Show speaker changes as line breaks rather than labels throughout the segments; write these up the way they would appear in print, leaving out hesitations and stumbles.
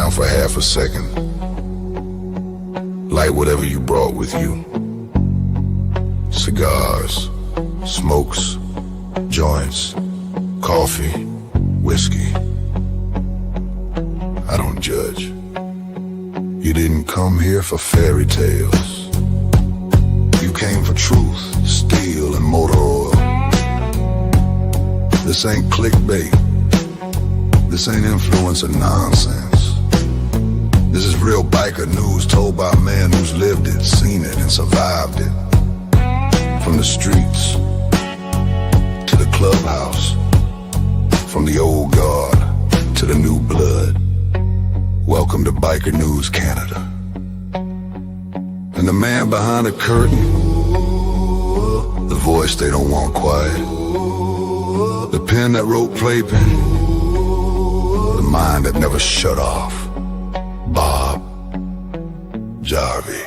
down for half a second. Light whatever you brought with you. Cigars, smokes, joints, coffee, whiskey. I don't judge. You didn't come here for fairy tales. You came for truth, steel, and motor oil. This ain't clickbait. This ain't influencer nonsense. This is real biker news told by a man who's lived it, seen it, and survived it. From the streets to the clubhouse, from the old guard to the new blood. Welcome to Biker News Canada. And the man behind the curtain, the voice they don't want quiet, the pen that wrote Playpen, the mind that never shut off, Bob Jarvie.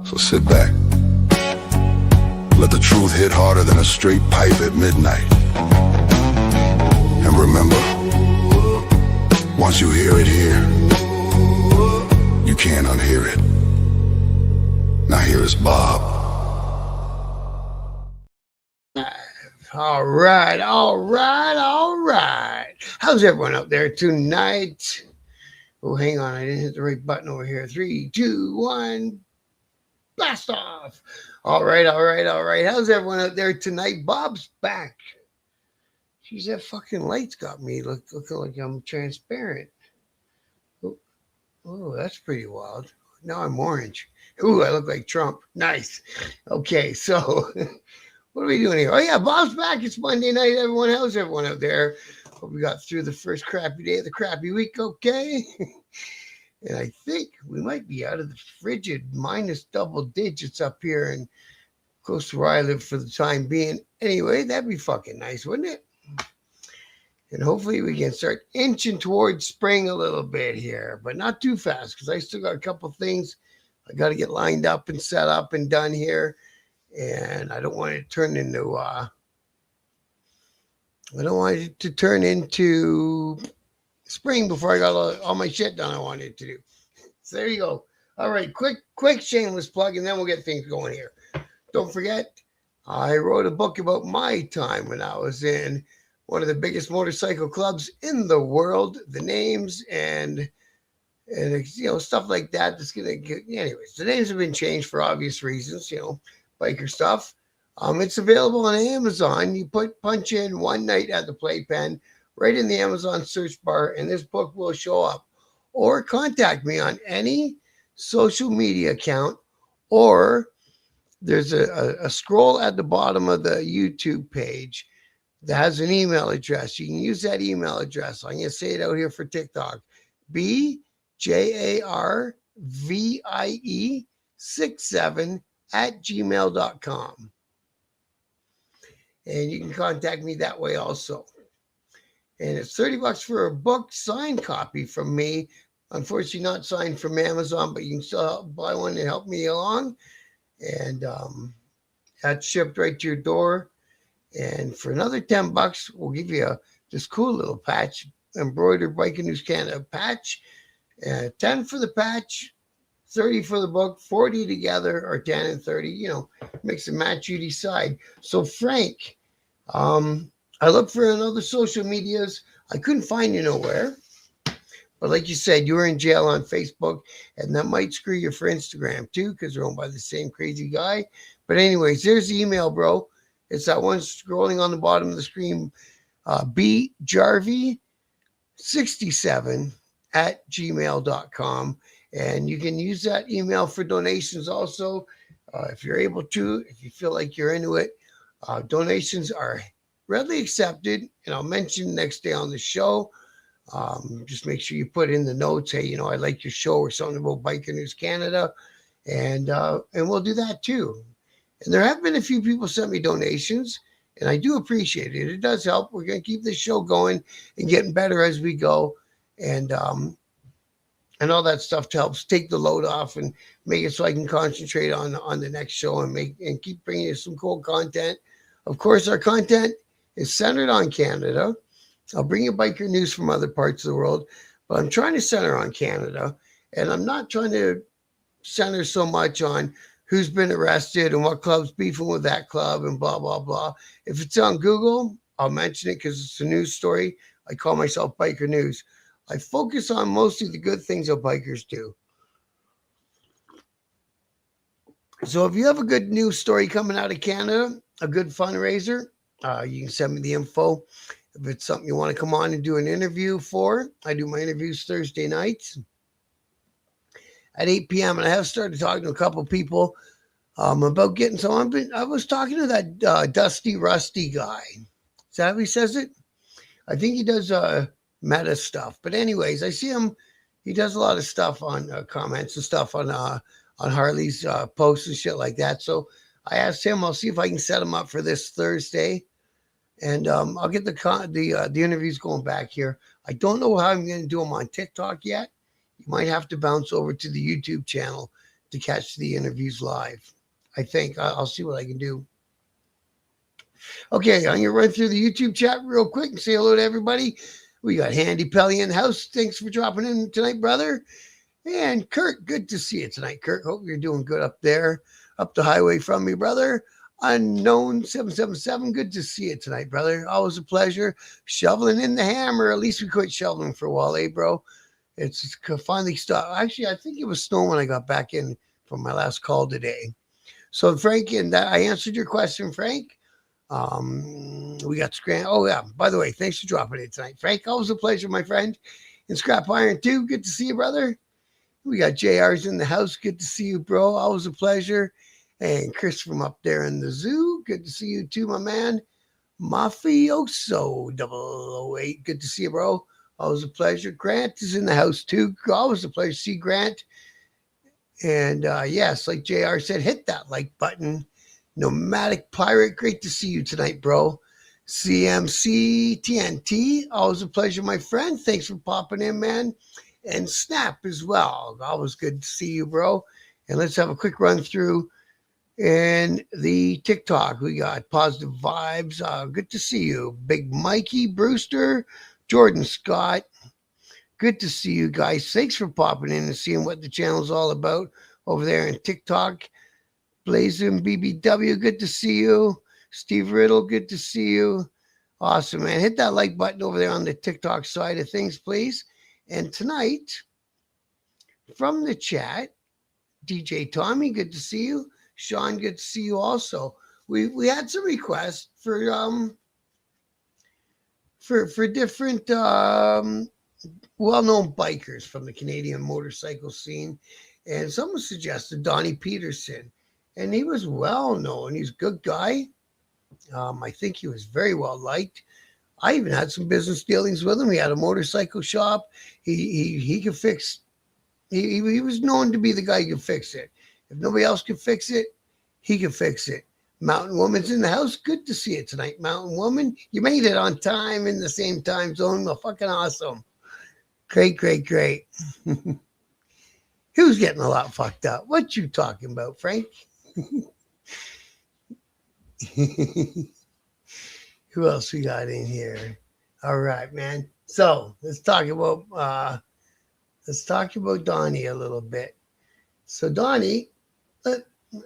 So sit back. Let the truth hit harder than a straight pipe at midnight. And remember, once you hear it here, you can't unhear it. Now here is Bob.
All right. How's everyone out there tonight? Oh, hang on. I didn't hit the right button over here. 3, 2, 1. Blast off. All right. How's everyone out there tonight? Bob's back. Jeez, that fucking light's got me looking like I'm transparent. Oh, that's pretty wild. Now I'm orange. Ooh, I look like Trump. Nice. Okay, so what are we doing here? Oh, yeah, Bob's back. It's Monday night, everyone. How's everyone out there? Hope we got through the first crappy day of the crappy week, okay? And I think we might be out of the frigid minus double digits up here and close to where I live for the time being. Anyway, that'd be fucking nice, wouldn't it? And hopefully we can start inching towards spring a little bit here, but not too fast because I still got a couple things I got to get lined up and set up and done here. And I don't want it to turn into, spring before I got all my shit done I wanted to do. So there you go. All right, quick shameless plug, and then we'll get things going here. Don't forget, I wrote a book about my time when I was in one of the biggest motorcycle clubs in the world, the names and stuff like that. That's gonna get, anyways, the names have been changed for obvious reasons, biker stuff. It's available on Amazon. You punch in One Night at the Playpen right in the Amazon search bar, and this book will show up. Or contact me on any social media account, or there's a scroll at the bottom of the YouTube page that has an email address. You can use that email address. I'm going to say it out here for TikTok. bjarvie67@gmail.com. And you can contact me that way also. And it's $30 for a book signed copy from me. Unfortunately, not signed from Amazon, but you can still buy one and help me along. And that's shipped right to your door. And for another $10, we'll give you this cool little patch, embroidered Biker News Canada patch. 10 for the patch, 30 for the book, 40 together, or 10 and 30. Mix and match, you decide. So Frank, I looked for another social medias. I couldn't find you nowhere. But like you said, you were in jail on Facebook, and that might screw you for Instagram too, because they're owned by the same crazy guy. But anyways, there's the email, bro. It's that one scrolling on the bottom of the screen, bjarvie67@gmail.com. And you can use that email for donations also, if you're able to, if you feel like you're into it. Donations are readily accepted, and I'll mention next day on the show. Just make sure you put in the notes, hey, I like your show or something about Biker News Canada, and we'll do that too. And there have been a few people sent me donations, and I do appreciate it. It does help. We're going to keep this show going and getting better as we go, and all that stuff helps take the load off and make it so I can concentrate on the next show and keep bringing you some cool content. Of course, our content is centered on Canada. I'll bring you biker news from other parts of the world, But I'm trying to center on Canada, and I'm not trying to center so much on who's been arrested and what club's beefing with that club and blah, blah, blah. If it's on Google, I'll mention it because it's a news story. I call myself Biker News. I focus on mostly the good things that bikers do. So if you have a good news story coming out of Canada, a good fundraiser, you can send me the info. If it's something you want to come on and do an interview for, I do my interviews Thursday nights at 8 p.m. And I have started talking to a couple people about getting some. I was talking to that Dusty Rusty guy. Is that how he says it? I think he does meta stuff. But anyways, I see him. He does a lot of stuff on comments and stuff on Harley's posts and shit like that. So I asked him. I'll see if I can set him up for this Thursday, and I'll get the interviews going back here. I don't know how I'm going to do them on TikTok yet. You might have to bounce over to the YouTube channel to catch the interviews live. I think I'll see what I can do. Okay, I'm going to run through the YouTube chat real quick and say hello to everybody. We got Handy Pelly in the house. Thanks for dropping in tonight, brother. And Kurt, good to see you tonight, Kurt. Hope you're doing good up there, up the highway from me, brother. Unknown 777, good to see you tonight, brother. Always a pleasure. Shoveling in the hammer. At least we quit shoveling for a while, eh, bro? It's finally stopped. Actually, I think it was snowing when I got back in from my last call today. So, Frank, and I answered your question, Frank. We got Scram. Oh, yeah. By the way, thanks for dropping in tonight, Frank. Always a pleasure, my friend. And Scrap Iron, too. Good to see you, brother. We got JR's in the house. Good to see you, bro. Always a pleasure. And Chris from up there in the zoo. Good to see you, too, my man. Mafioso 008. Good to see you, bro. Always a pleasure. Grant is in the house, too. Always a pleasure to see Grant. And, yes, like JR said, hit that like button. Nomadic Pirate, great to see you tonight, bro. CMC TNT, always a pleasure, my friend. Thanks for popping in, man. And Snap as well. Always good to see you, bro. And let's have a quick run through in the TikTok. We got Positive Vibes. Good to see you. Big Mikey Brewster, Jordan Scott. Good to see you guys. Thanks for popping in and seeing what the channel's all about over there in TikTok. Blazing BBW, good to see you. Steve Riddle, good to see you. Awesome, man. Hit that like button over there on the TikTok side of things, please. And tonight, from the chat, DJ Tommy, good to see you. Sean, good to see you also. We had some requests for different well-known bikers from the Canadian motorcycle scene. And someone suggested Donnie Peterson. And he was well known. He's a good guy. I think he was very well liked. I even had some business dealings with him. He had a motorcycle shop. He could fix. He was known to be the guy who could fix it. If nobody else could fix it, he could fix it. Mountain Woman's in the house. Good to see you tonight, Mountain Woman. You made it on time in the same time zone. Well, fucking awesome. Great, great, great. Who's getting a lot fucked up? What you talking about, Frank? Who else we got in here? All right, man. So let's talk about Donnie a little bit. So Donnie,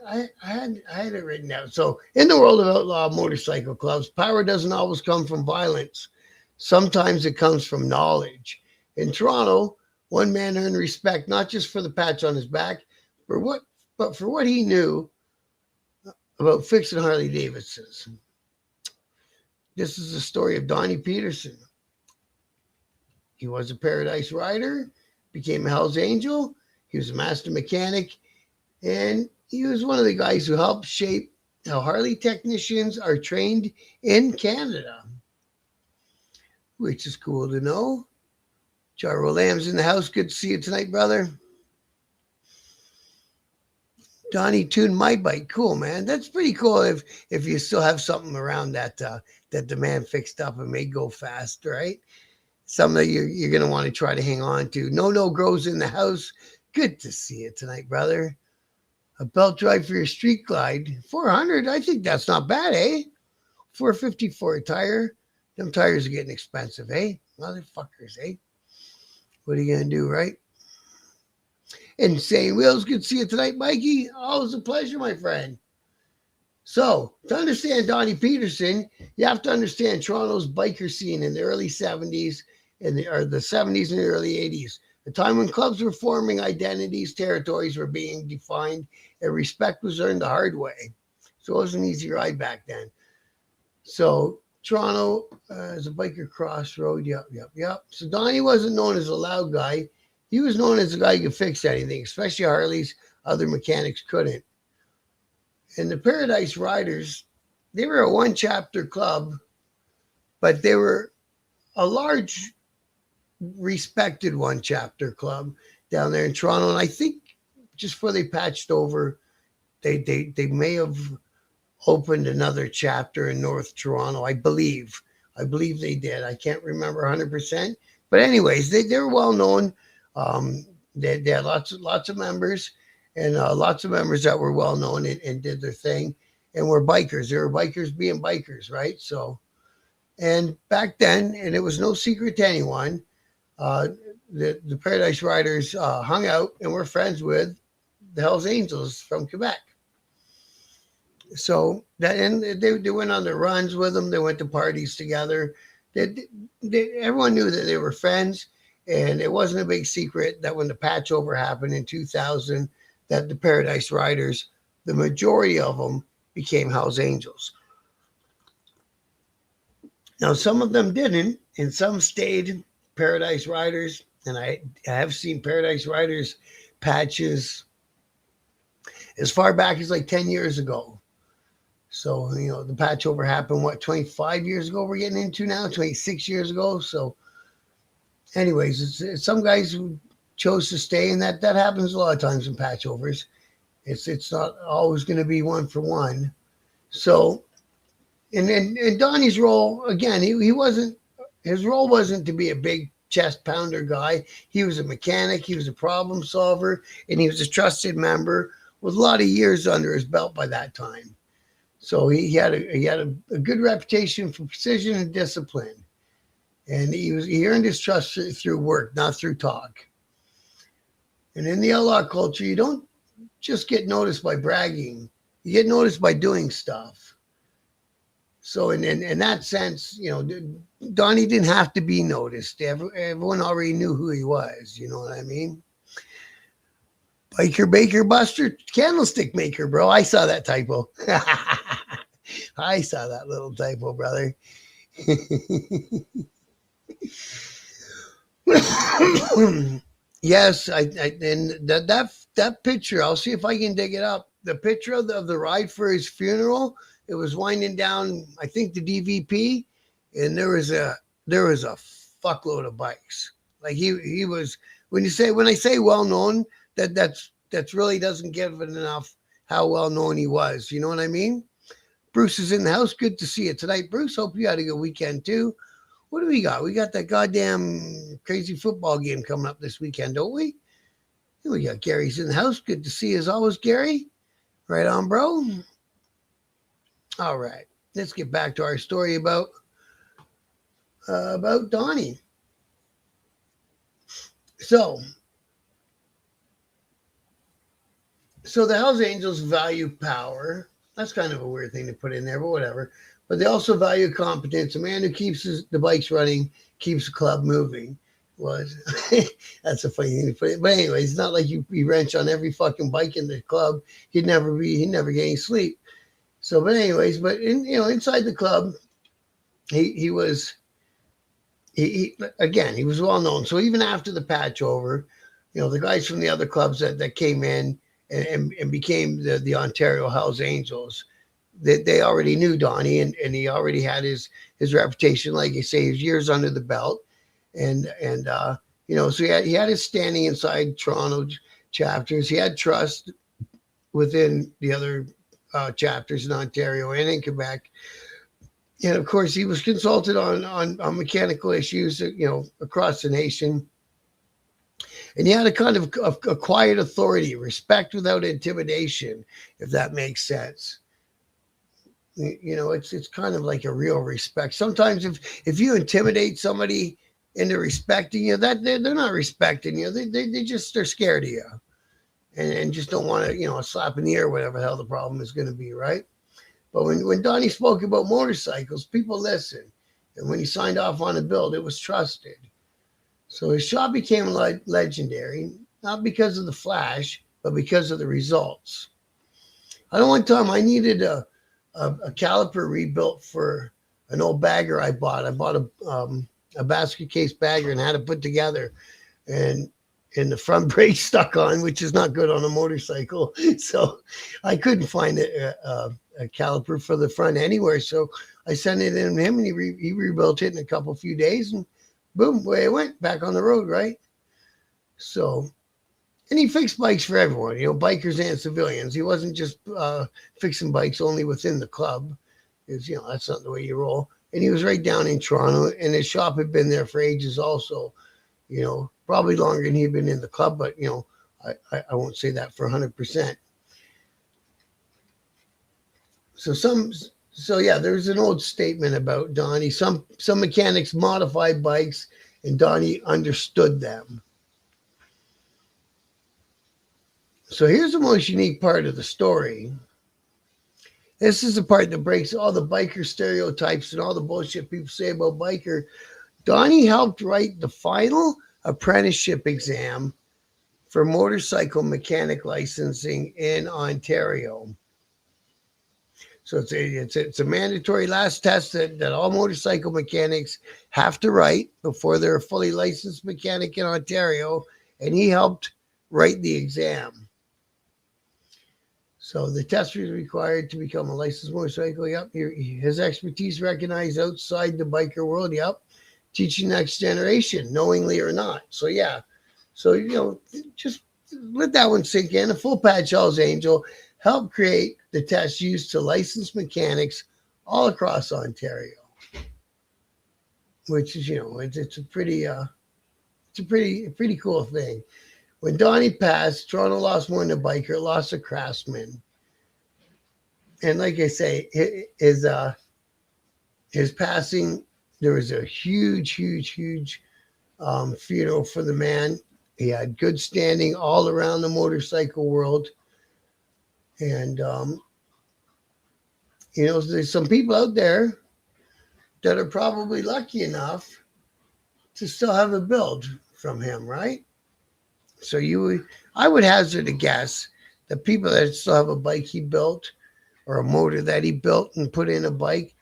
I had it written down. So in the world of outlaw motorcycle clubs, power doesn't always come from violence. Sometimes it comes from knowledge. In Toronto, one man earned respect not just for the patch on his back, but for what he knew about fixing Harley Davidsons. This is the story of Donnie Peterson. He was a Paradise rider, became a Hell's Angel. He was a master mechanic, and he was one of the guys who helped shape how Harley technicians are trained in Canada, which is cool to know. Jaro Lamb's in the house. Good to see you tonight, brother. Donnie tuned my bike. Cool, man. That's pretty cool if you still have something around that the man fixed up and made go fast, right? Something that you're going to want to try to hang on to. No grows in the house. Good to see you tonight, brother. A belt drive for your street glide. 400. I think that's not bad, eh? 450 for a tire. Them tires are getting expensive, eh? Motherfuckers, eh? What are you going to do, right? Insane Wheels, good to see you tonight, Mikey. Always a pleasure, my friend. So, to understand Donnie Peterson, you have to understand Toronto's biker scene in the early 70s or the 70s and the early 80s. A time when clubs were forming identities, territories were being defined, and respect was earned the hard way. So it was an easy ride back then. So Toronto is a biker crossroad. Yep. So Donnie wasn't known as a loud guy. He was known as a guy who could fix anything, especially Harleys other mechanics couldn't. And the Paradise Riders, they were a one chapter club, but they were a large, respected one chapter club down there in Toronto. And I think just before they patched over, they may have opened another chapter in North Toronto. I believe they did. I can't remember 100%. But anyways, they were well known. They had lots of members. And lots of members that were well known and did their thing and were bikers. They were bikers being bikers, right? So, and back then, and it was no secret to anyone, the Paradise Riders hung out and were friends with the Hells Angels from Quebec. So that, and they went on their runs with them. They went to parties together. Everyone knew that they were friends, and it wasn't a big secret that when the patch over happened in 2000, that the Paradise Riders, the majority of them became Hells Angels. Now, some of them didn't, and some stayed Paradise Riders, and I have seen Paradise Riders patches as far back as like 10 years ago. So, you know, the patch over happened, 25 years ago we're getting into now, 26 years ago. So, anyways, it's some guys who chose to stay, and that happens a lot of times in patch overs. It's not always going to be one for one. So, and Donnie's role, again, his role wasn't to be a big chest pounder guy. He was a mechanic, he was a problem solver, and he was a trusted member with a lot of years under his belt by that time. So he had a good reputation for precision and discipline, and he earned his trust through work, not through talk. And in the outlaw culture, you don't just get noticed by bragging. You get noticed by doing stuff. So in that sense, you know, Donnie didn't have to be noticed. Everyone already knew who he was. You know what I mean? Biker, baker, buster, candlestick maker, bro. I saw that typo. I saw that little typo, brother. Yes, and that picture, I'll see if I can dig it up. The picture of the ride for his funeral, it was winding down, I think, the DVP, and there was a fuckload of bikes. Like he was, when I say well known, that's really doesn't give it enough how well known he was. You know what I mean? Bruce is in the house. Good to see you tonight, Bruce. Hope you had a good weekend too. What do we got? We got that goddamn crazy football game coming up this weekend, don't we? We got Gary's in the house. Good to see you as always, Gary. Right on, bro. All right. Let's get back to our story about Donnie. So the Hells Angels value power. That's kind of a weird thing to put in there, but whatever. But they also value competence. A man who keeps the bikes running keeps the club moving. That's a funny thing to put in. But anyway, it's not like you wrench on every fucking bike in the club. He'd never get any sleep. So, but anyways, inside the club, he was well known. So even after the patch over, you know, the guys from the other clubs that came in and became the Ontario Hells Angels, they already knew Donnie, and he already had his reputation, like you say, his years under the belt, and you know, so he had his standing inside Toronto chapters. He had trust within the other chapters in Ontario and in Quebec, and of course he was consulted on mechanical issues, you know, across the nation. And he had a kind of a quiet authority, respect without intimidation, if that makes sense. You know, it's kind of like a real respect. Sometimes if you intimidate somebody, and they're respecting you, that they're not respecting you. They're scared of you, and just don't want to, a slap in the ear, whatever the hell the problem is going to be, right? But when Donnie spoke about motorcycles, people listened, and when he signed off on a build, it was trusted. So his shop became legendary, not because of the flash, but because of the results. I know one time I needed a caliper rebuilt for an old bagger I bought. I bought a basket case bagger and had it put together, and the front brake stuck on, which is not good on a motorcycle. So I couldn't find a caliper for the front anywhere. So I sent it in to him, and he rebuilt it in a few days, and boom, away it went, back on the road, right? So, and he fixed bikes for everyone, bikers and civilians. He wasn't just fixing bikes only within the club. It's, that's not the way you roll. And he was right down in Toronto, and his shop had been there for ages also, probably longer than he'd been in the club, but, I won't say that for 100%. So yeah, there's an old statement about Donnie. Some mechanics modified bikes, and Donnie understood them. So here's the most unique part of the story. This is the part that breaks all the biker stereotypes and all the bullshit people say about biker. Donnie helped write the final apprenticeship exam for motorcycle mechanic licensing in Ontario. So it's a mandatory last test that all motorcycle mechanics have to write before they're a fully licensed mechanic in Ontario, and he helped write the exam. So the test was required to become a licensed motorcycle. Yep. His expertise recognized outside the biker world. Yep. Teaching next generation, knowingly or not. So yeah. So, just let that one sink in. A full patch Hell's Angel helped create the test used to license mechanics all across Ontario, which is, it's a pretty cool thing. When Donnie passed, Toronto lost more than a biker, lost a craftsman. And like I say, his passing, there was a huge funeral for the man. He had good standing all around the motorcycle world. And, there's some people out there that are probably lucky enough to still have a build from him, right? So I would hazard a guess that people that still have a bike he built or a motor that he built and put in a bike,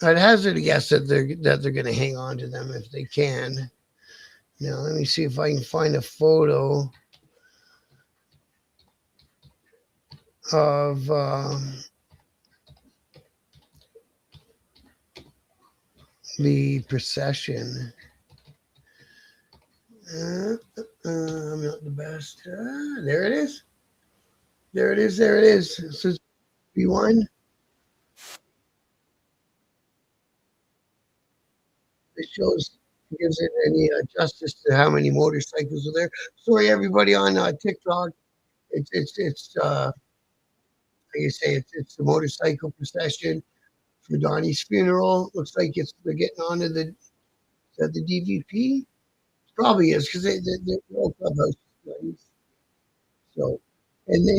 I'd hazard a guess that they're going to hang on to them if they can. Now, let me see if I can find a photo of the procession. I'm not the best. There it is. There it is. So it's B1. It gives it any justice to how many motorcycles are there. Sorry, everybody on TikTok. It's like you say, it's the motorcycle procession for Donnie's funeral. Looks like they're getting onto the DVP. Probably is because they're all clubhouse studies. So, and then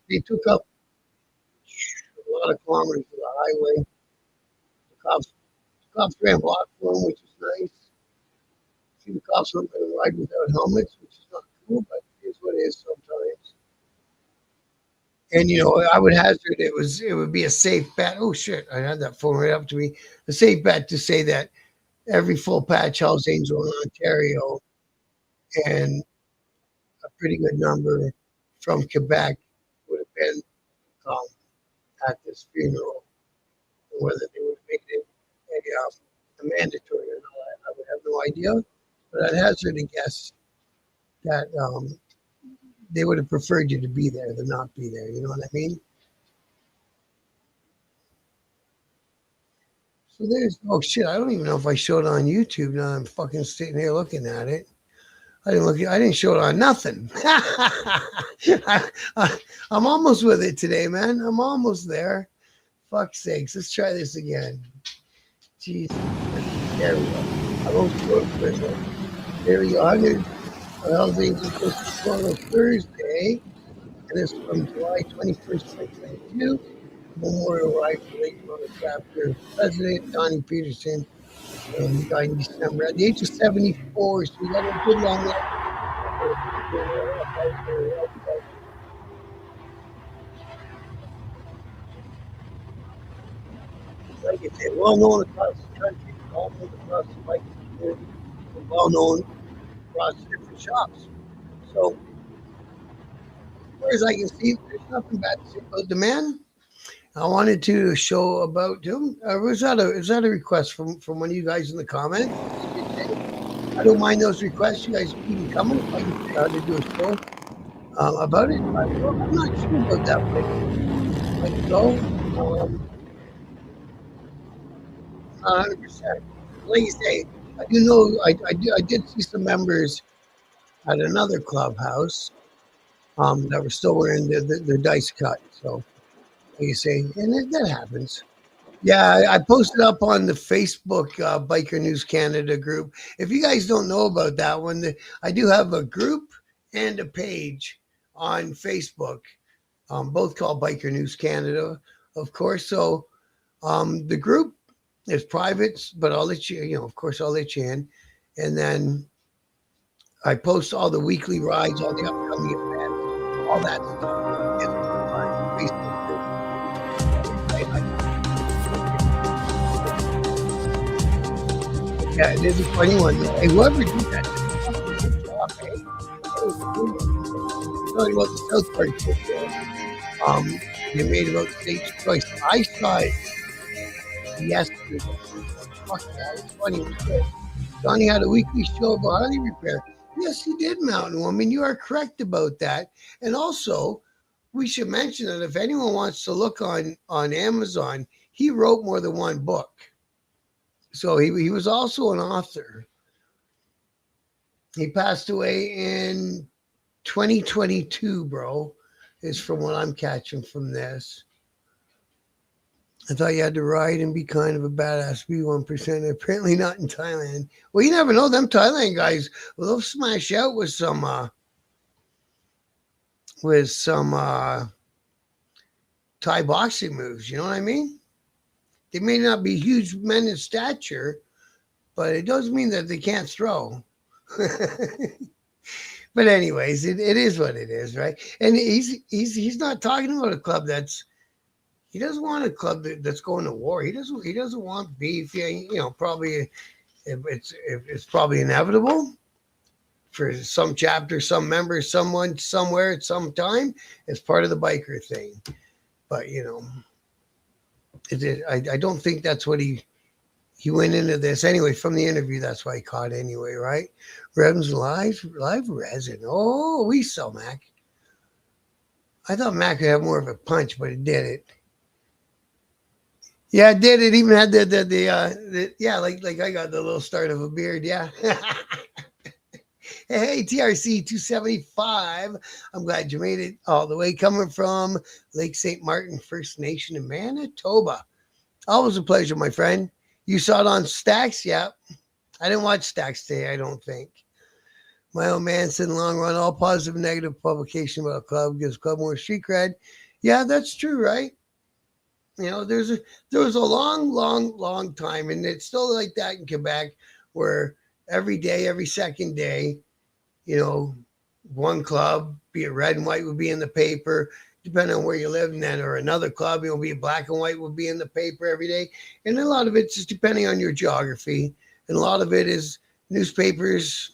they took up a lot of kilometers of the highway. The cops ran block for them, which is nice. See, the cops aren't going to ride without helmets, which is not cool, but it is what it is sometimes. And I would hazard it would be a safe bet. Oh shit! I had that phone right up to me. A safe bet to say that every full patch Hell's Angel in Ontario and a pretty good number from Quebec would have been at this funeral. Whether they would have made it a mandatory or not, I would have no idea. But I'd hazard a guess that they would have preferred you to be there than not be there. You know what I mean? So oh shit, I don't even know if I showed it on YouTube. Now I'm fucking sitting here looking at it. I didn't show it on nothing. I'm almost with it today, man. I'm almost there. Fuck's sakes. Let's try this again. Jeez. There we go. I won't go to prison. There we go. 100 Hells Angels goes to Toronto Thursday. And it's from July 21st, 2022. Memorial Ride for late Toronto chapter president Donnie Peterson. And he died in December at the age of 74. So we got a good long life. Like I said, well known across the country, well known across the bike community, and well known across the different shops. So, as far as I can see, there's nothing bad to say about the man. I wanted to show about him. Was that a request from one of you guys in the comments? I don't mind those requests. You guys keep them coming. If I can figure out how to do a show about it, I'm not sure about that one. So, 100%. Like you say, I do know. I did see some members at another clubhouse that were still wearing their dice cut. So, like you say, and that happens. Yeah, I posted up on the Facebook Biker News Canada group. If you guys don't know about that one, I do have a group and a page on Facebook, both called Biker News Canada, of course. So the group is private, but I'll let you, of course, I'll let you in. And then I post all the weekly rides, all the upcoming events, all that stuff. It's on Facebook group. Yeah, it is a funny one. Hey, whoever did that did a good job, eh? Talking about the South Park show, they made about stage choice. I saw it yesterday. Fuck that, it's funny. It was good. Donnie had a weekly show about Harley repair. Yes, he did, Mountain Woman. You are correct about that. And also, we should mention that if anyone wants to look on Amazon, he wrote more than one book. So he was also an author. He passed away in 2022, bro, is from what I'm catching from this. I thought you had to ride and be kind of a badass, be 1%. Apparently not in Thailand. Well, you never know. Them Thailand guys, well, they'll smash out with some Thai boxing moves. You know what I mean? They may not be huge men in stature, but it doesn't mean that they can't throw. But anyways, it is what it is, right? And he's not talking about a club he doesn't want a club that's going to war. He doesn't want beef. Yeah, probably it's probably inevitable for some chapter, some member, someone, somewhere at some time. It's part of the biker thing. But I don't think that's what he went into this anyway. From the interview, that's why he caught anyway, right? Revs live resin. Oh, we saw Mac. I thought Mac would have more of a punch, but it did it. Yeah, it did. It even had the yeah, like I got the little start of a beard. Yeah. Hey, TRC 275. I'm glad you made it all the way coming from Lake St. Martin First Nation in Manitoba. Always a pleasure, my friend. You saw it on Stacks? Yeah. I didn't watch Stacks today, I don't think. My old man said, in the long run, all positive and negative publication about a club gives club more street cred. Yeah, that's true, right? There was a long time, and it's still like that in Quebec, where every day, every second day, one club, be it red and white, would be in the paper, depending on where you live, and then or another club, be black and white, would be in the paper every day. And a lot of it's just depending on your geography, and a lot of it is newspapers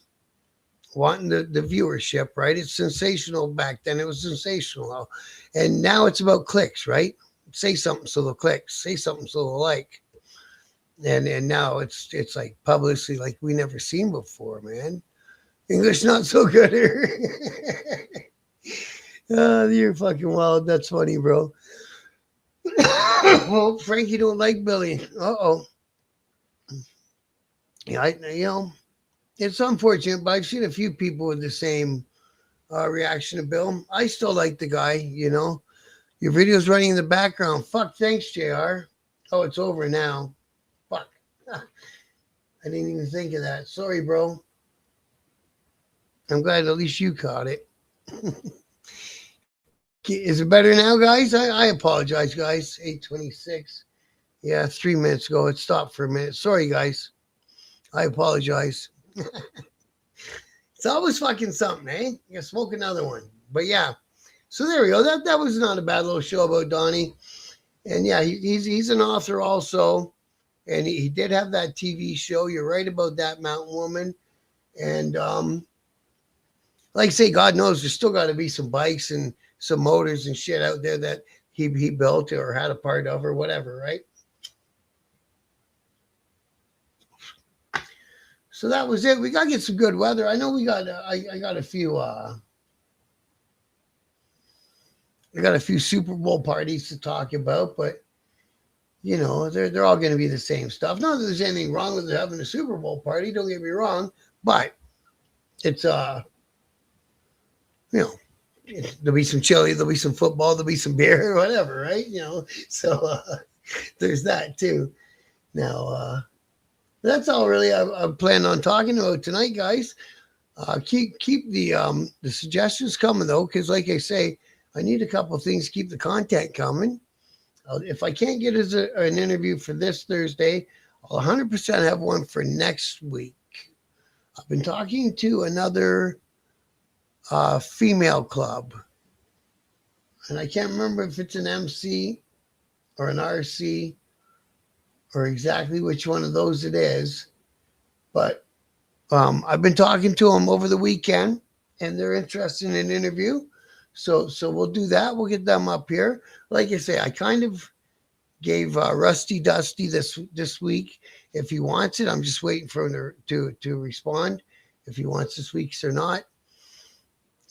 wanting the viewership, right? It's sensational back then. It was sensational, and now it's about clicks, right? Say something so they'll click. Say something so they'll like. And now it's like publicity like we never seen before, man. English not so good here. Oh, you're fucking wild. That's funny, bro. Oh, Frankie don't like Billy. Uh-oh. Yeah, it's unfortunate, but I've seen a few people with the same reaction to Bill. I still like the guy, Your video's running in the background. Fuck, thanks, JR. Oh, it's over now. Fuck. I didn't even think of that. Sorry, bro. I'm glad at least you caught it. Is it better now, guys? I apologize, guys. 8:26. Yeah, 3 minutes ago. It stopped for a minute. Sorry, guys. I apologize. It's always fucking something, eh? You gotta smoke another one. But yeah. So there we go. That was not a bad little show about Donnie. And yeah, he's an author also. And he did have that TV show. You're right about that, Mountain Woman. And like I say, God knows there's still got to be some bikes and some motors and shit out there that he built or had a part of or whatever, right? So that was it. We got to get some good weather. I know we got I got a few Super Bowl parties to talk about, but you know, they're all going to be the same stuff. Not that there's anything wrong with having a Super Bowl party, don't get me wrong, but it's you know, there'll be some chili, there'll be some football, there'll be some beer or whatever, right? You know, so there's that too. Now, that's all really I'm planning on talking about tonight, guys. Keep the suggestions coming though, because like I say, I need a couple of things to keep the content coming. If I can't get an interview for this Thursday, I'll 100% have one for next week. I've been talking to another female club, and I can't remember if it's an MC or an RC or exactly which one of those it is, but I've been talking to them over the weekend, and they're interested in an interview. So we'll do that. We'll get them up here. Like I say, I kind of gave Rusty Dusty this week if he wants it. I'm just waiting for him to respond if he wants this week's or not.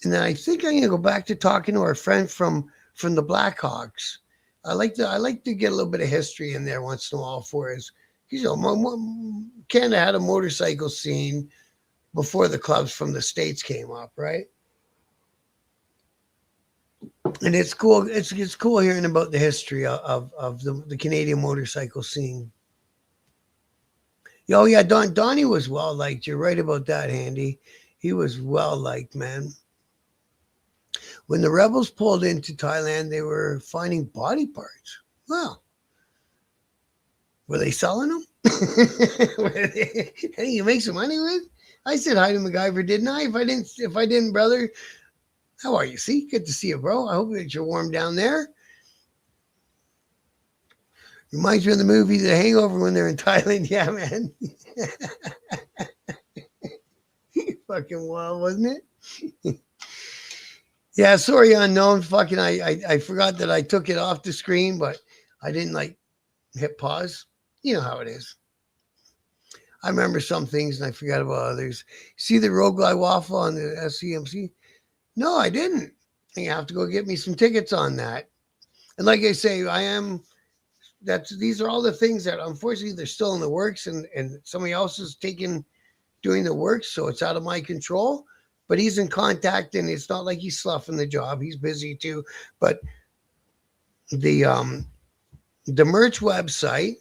And then I think I'm gonna go back to talking to our friend from the Blackhawks. I like to get a little bit of history in there once in a while for us. You know, Canada had a motorcycle scene before the clubs from the States came up, right? And it's cool. It's cool hearing about the history of the Canadian motorcycle scene. Oh yeah, Donnie was well liked. You're right about that, Handy. He was well liked, man. When the rebels pulled into Thailand, they were finding body parts. Well, were they selling them? Hey, you make some money with? I said hi to MacGyver, didn't I? If I didn't, brother, how are you? See, good to see you, bro. I hope that you're warm down there. Reminds me of the movie The Hangover when they're in Thailand. Yeah, man. Fucking wild, wasn't it? Yeah, sorry, unknown. Fucking, I forgot that I took it off the screen, but I didn't hit pause. You know how it is. I remember some things and I forgot about others. See the Roguelike Waffle on the SCMC? No, I didn't. You have to go get me some tickets on that. And like I say, these are all the things that unfortunately they're still in the works, and somebody else is doing the work, so it's out of my control. But he's in contact, and it's not like he's sloughing the job. He's busy too. But the merch website,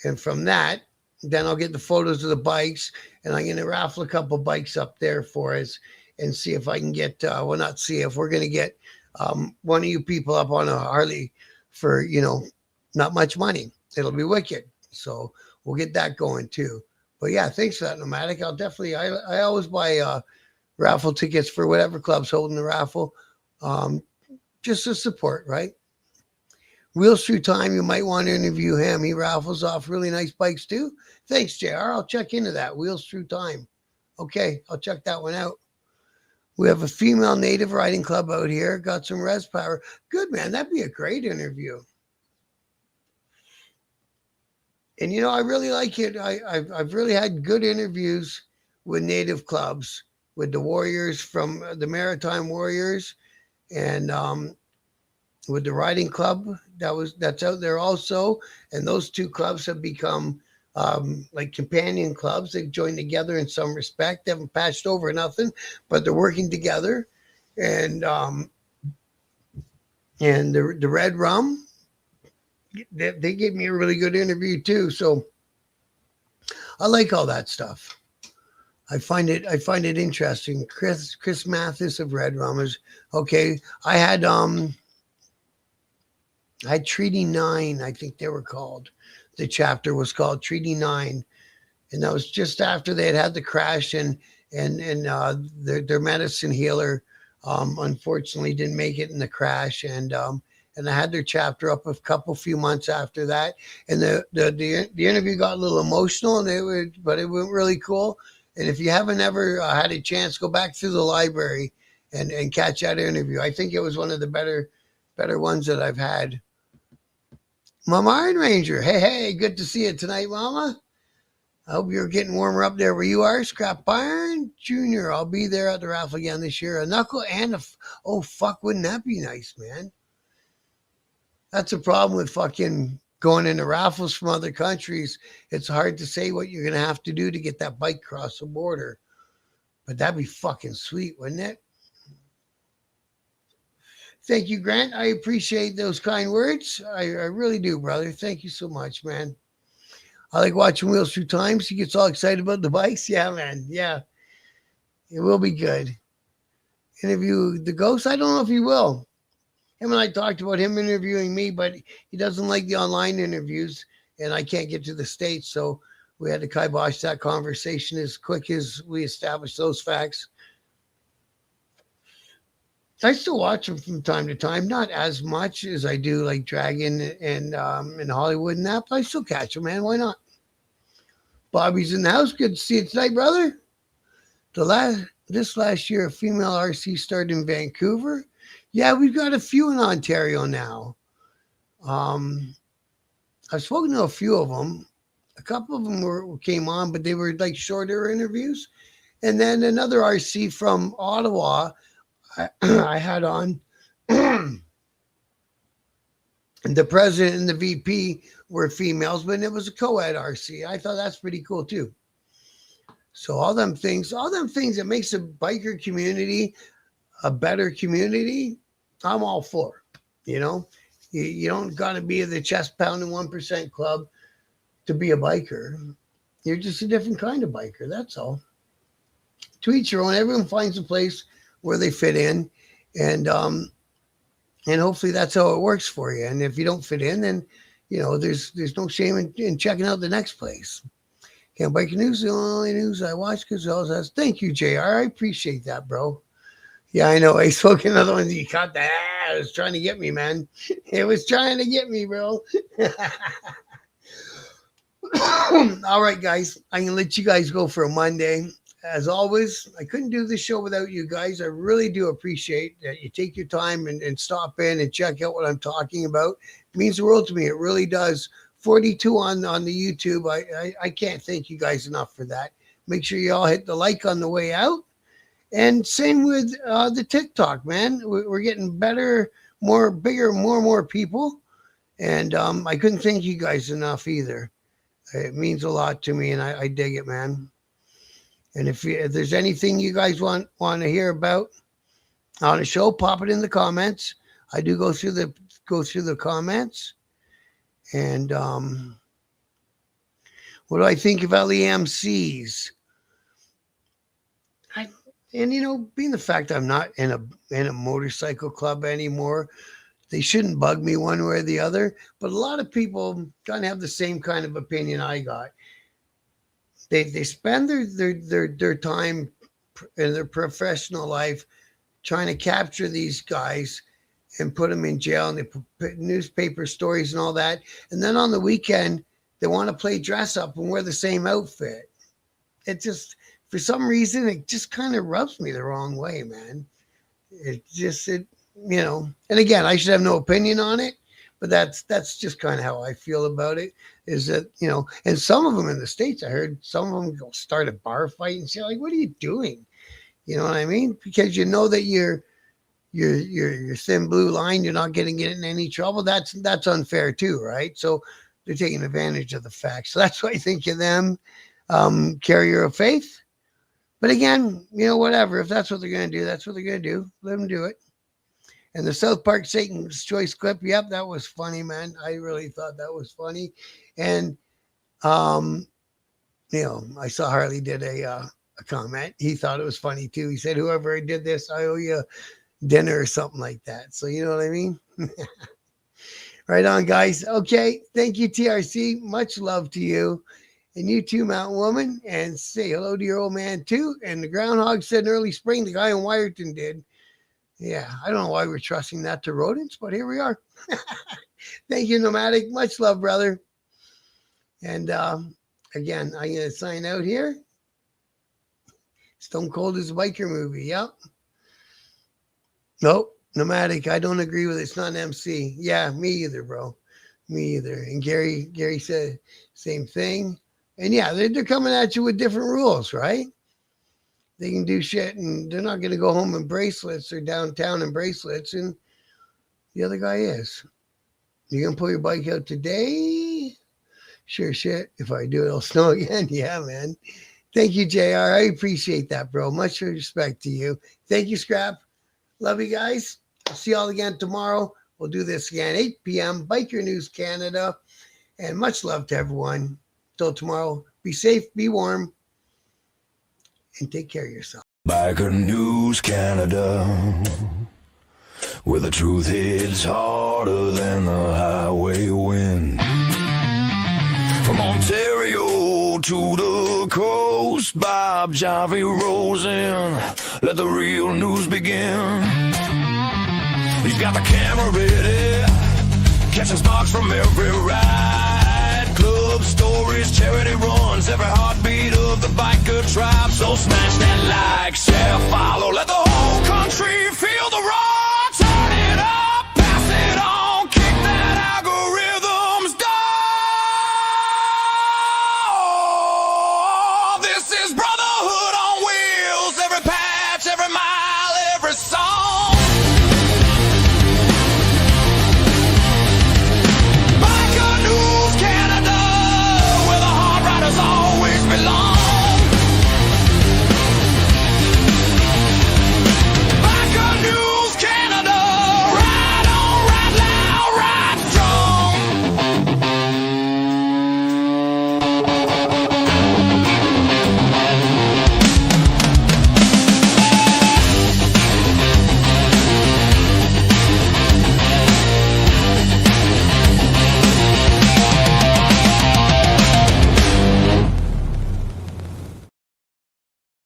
and from that, then I'll get the photos of the bikes, and I'm going to raffle a couple bikes up there for us and see if I can get, not see if we're going to get one of you people up on a Harley for, not much money. It'll be wicked. So we'll get that going too. But yeah, thanks for that, Nomadic. I'll definitely, I always buy raffle tickets for whatever club's holding the raffle, just to support, right? Wheels Through Time, you might want to interview him. He raffles off really nice bikes too. Thanks, JR. I'll check into that. Wheels Through Time. Okay, I'll check that one out. We have a female native riding club out here. Got some res power. Good, man. That'd be a great interview. And, I really like it. I've really had good interviews with native clubs, with the Warriors from the Maritime Warriors, and with the riding club that's out there also. And those two clubs have become like companion clubs. They've joined together in some respect. They haven't patched over nothing, but they're working together. And the Red Rum, they gave me a really good interview too. So I like all that stuff. I find it interesting. Chris Mathis of Red Rummers. Okay, I had Treaty 9, I think they were called. The chapter was called Treaty 9, and that was just after they had the crash, and their medicine healer unfortunately didn't make it in the crash, and I had their chapter up a few months after that, and the interview got a little emotional, but it went really cool. And if you haven't ever had a chance, go back through the library and catch that interview. I think it was one of the better ones that I've had. Mama Iron Ranger, hey, good to see you tonight, Mama. I hope you're getting warmer up there where you are. Scrap Iron Jr., I'll be there at the raffle again this year. A knuckle and oh, fuck, wouldn't that be nice, man? That's a problem with fucking going into raffles from other countries. It's hard to say what you're going to have to do to get that bike across the border. But that'd be fucking sweet, wouldn't it? Thank you, Grant. I appreciate those kind words. I really do, brother. Thank you so much, man. I like watching Wheels Through Times. He gets all excited about the bikes. Yeah, man. Yeah. It will be good. Interview the ghost? I don't know if he will. Him and I talked about him interviewing me, but he doesn't like the online interviews, and I can't get to the States, so we had to kibosh that conversation as quick as we established those facts. I still watch them from time to time, not as much as I do like Dragon and Hollywood and that, but I still catch them, man. Why not? Bobby's in the house. Good to see you tonight, brother. This last year, a female RC started in Vancouver. Yeah, we've got a few in Ontario now. I've spoken to a few of them. A couple of them came on, but they were like shorter interviews. And then another RC from Ottawa I had on. The president and the VP were females, but it was a co-ed RC. I thought that's pretty cool too. So all them things that makes a biker community a better community, I'm all for. You know, you don't got to be the chest pounding 1% club to be a biker. You're just a different kind of biker. That's all. To each your own. Everyone finds a place where they fit in, and hopefully that's how it works for you. And if you don't fit in, then there's no shame in checking out the next place. Can't Biker News, the only news I watch because it always has. Thank you, JR. I appreciate that, bro. Yeah, I know. I spoke another one. You caught that. It was trying to get me, man. It was trying to get me, bro. All right, guys. I'm going to let you guys go for a Monday. As always, I couldn't do this show without you guys. I really do appreciate that you take your time and stop in and check out what I'm talking about. It means the world to me. It really does. 42 on the YouTube. I can't thank you guys enough for that. Make sure you all hit the like on the way out. And same with the TikTok, man. We're getting better, bigger, more people. And I couldn't thank you guys enough either. It means a lot to me, and I dig it, man. And if there's anything you guys want to hear about on the show, pop it in the comments. I do go through the comments. And what do I think about the MCs? Being the fact I'm not in a motorcycle club anymore, they shouldn't bug me one way or the other. But a lot of people kind of have the same kind of opinion I got. They spend their time in their professional life trying to capture these guys and put them in jail, and they put newspaper stories and all that. And then on the weekend, they want to play dress up and wear the same outfit. It just, for some reason, it just kind of rubs me the wrong way, man. And again, I should have no opinion on it, but that's just kind of how I feel about it, is that, and some of them in the States, I heard some of them go start a bar fight and say, like, what are you doing? You know what I mean? Because you know that your thin blue line, you're not getting in any trouble. That's unfair too, right? So they're taking advantage of the facts. So that's why I think of them, carrier of faith. But again, whatever. If that's what they're going to do, that's what they're going to do. Let them do it. And the South Park Satan's Choice clip, yep, that was funny, man. I really thought that was funny. And you know, I saw Harley did a comment. He thought it was funny too. He said, "Whoever did this, I owe you dinner," or something like that. So you know what I mean? Right on, guys. Okay, thank you, TRC. Much love to you. And you too, Mountain Woman. And say hello to your old man too. And the groundhog said in early spring, the guy in Wyerton did. Yeah, I don't know why we're trusting that to rodents, but here we are. Thank you, Nomadic. Much love, brother. And again, I'm going to sign out here. Stone Cold is a biker movie. Yep. Nope. Nomadic, I don't agree with it. It's not an MC. Yeah, me either, bro. Me either. And Gary said same thing. And yeah, they're coming at you with different rules, right? They can do shit and they're not going to go home in bracelets or downtown in bracelets. And the other guy is. You going to pull your bike out today? Sure shit. If I do, it'll snow again. Yeah, man. Thank you, JR. I appreciate that, bro. Much respect to you. Thank you, Scrap. Love you guys. I'll see y'all again tomorrow. We'll do this again, 8 p.m. Biker News Canada. And much love to everyone. Till tomorrow, be safe, be warm, and take care of yourself.
Biker News Canada, where the truth hits harder than the highway wind. From Ontario to the coast, Bob Javi rolls in. Let the real news begin. He's got the camera ready, catching sparks from every ride. Club stories, charity runs, every heartbeat of the biker tribe. So smash that like, share, follow.